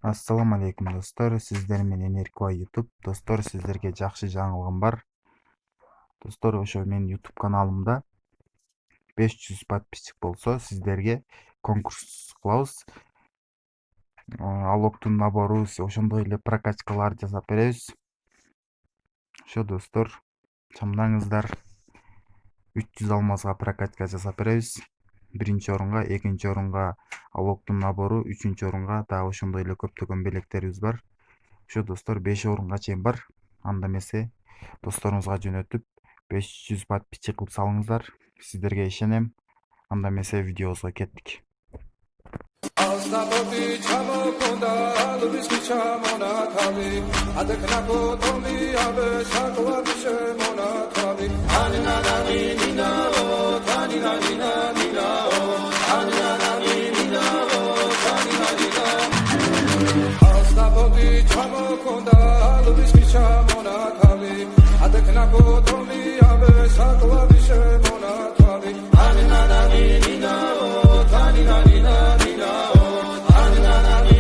Assalamu alaikum dostlar. Sizler менен Эркбай YouTube. Dostlar, sizlerge жакшы жаңылыгым бар. Достор, ошо менин YouTube каналымда 500 подписчик болсо, сиздерге конкурс кылабыз. Алоктун набору, ошондой эле прокачкалар жасап беребиз. Ошо достор, чамдаңыздар. 300 алмазга прокачка жасап беребиз. Биринчи орунга, экинчи орунга алоктун набору, үчүнчү орунга дагы ошондой эле көптөгөн белектерибиз бар. Ошо достор 5 орунга чейин бар. Анда эмесе досторуңузга жөнөтүп 500 подписчик кылып салыңыздар. Сиздерге ишенем. Анда эмесе видеобузга кеттик. Adekna ko tomi abe sakla